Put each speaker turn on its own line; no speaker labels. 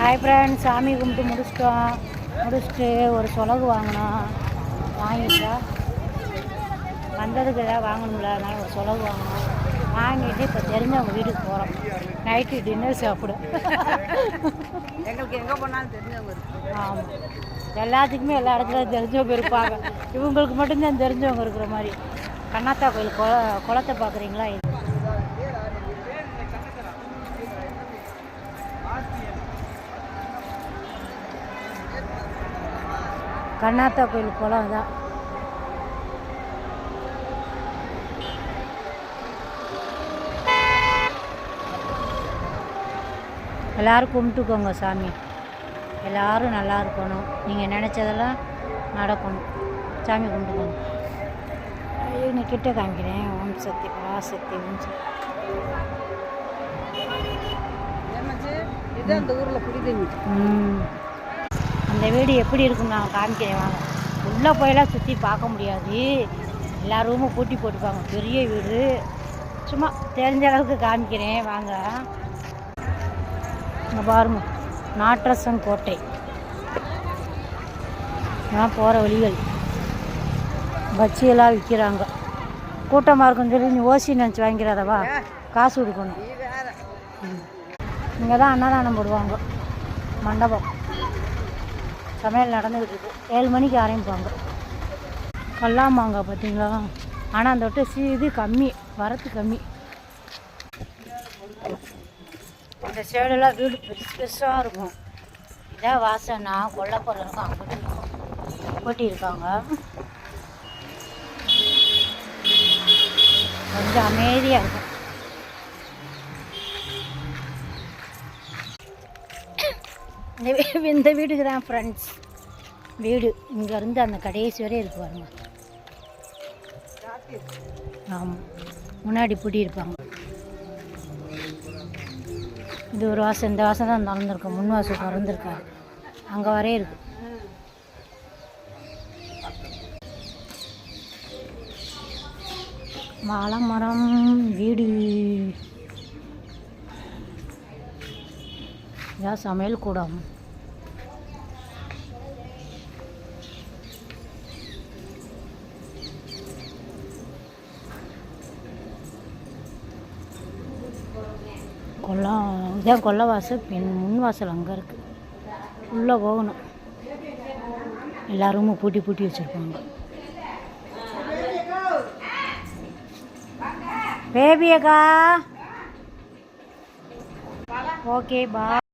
Hi friends, சாமி கும்பிட்டு முடிச்சுட்டு ஒரு சொலகு வாங்கினோம். வாங்கிட்டா வந்ததுக்கு எதாவது வாங்கணும்ல, அதனால் ஒரு சொலகு வாங்கினோம். வாங்கிட்டு இப்போ தெரிஞ்சவங்க வீட்டுக்கு போகிறோம். நைட்டு டின்னர் சாப்பிடும்.
எங்களுக்கு எங்கே போனாலும் தெரிஞ்சவங்க இருக்கு.
ஆமாம், எல்லாத்துக்குமே எல்லா இடத்துலையும் தெரிஞ்சவங்க இருப்பாங்க. இவங்களுக்கு மட்டும்தான் தெரிஞ்சவங்க இருக்கிற மாதிரி. கண்ணாத்தா கோயில் குளத்தை பார்க்குறீங்களா? இது கண்ணாத்தா கோயில் குளம் தான். எல்லோரும் கும்பிட்டுக்கோங்க சாமி. எல்லோரும் நல்லா இருக்கணும், நீங்கள் நினச்சதெல்லாம் நடக்கணும். சாமி கும்பிட்டுக்கோங்க. இன்னும் கிட்ட காமிக்கிறேன். ஓம் சக்தி பராசக்தி ஓம் சக்தி.
அந்த ஊரில் குடிதண்ணி.
அந்த வீடு எப்படி இருக்குன்னு நான் காமிக்கிறேன் வாங்க. உள்ளே போயெல்லாம் சுற்றி பார்க்க முடியாது, எல்லா ரூமும் பூட்டி போட்டுப்பாங்க. பெரிய வீடு, சும்மா தெரிஞ்ச அளவுக்கு காமிக்கிறேன் வாங்க. இங்கே பாருங்க, நாட்டரசன் கோட்டை. நான் போகிற வழிகள் பச்சியெல்லாம் விற்கிறாங்க. கூட்டமாக இருக்குன்னு சொல்லி நீ ஓசி நினச்சி வாங்கிறாதவா, காசு கொடுக்கணும். இங்கே தான் அன்னதானம் போடுவாங்க. மண்டபம் சமையல் நடந்துக்கிட்டு இருக்கு. 7 மணிக்கு ஆரம்பிப்பாங்க. கல்லாமாங்க பார்த்தீங்களா? ஆனால் அந்த விட்டு இது கம்மி, வரத்து கம்மி. இந்த சைடெல்லாம் வீடு பெருசாக இருக்கும். இதான் வாசனா கொல்லப்புறம் இருக்கும். அங்கே போட்டி இருக்காங்க. கொஞ்சம் அமைதியாக இருக்கும். இந்த வீட்டுக்கு தான் ஃப்ரெண்ட்ஸ் வீடு. இங்கேருந்து அந்த கடைசி வரை இருக்கு பாருங்க. ஆமாம், முன்னாடி பூட்டி இருப்பாங்க. இது ஒரு வாசம், இந்த வாசம் தான் திறந்துருக்கும். முன் வாசம் திறந்துருக்காரு, அங்கே வரையே இருக்கு. வாழை மரம் வீடு. இதான் சமையல் கூடம். இதான் கொல்லவாசல். முன் வாசல் அங்கே இருக்குது. உள்ளே போகணும். எல்லா ரூமும் பூட்டி வச்சுருப்பாங்க. பேபி அக்கா, ஓகே பா.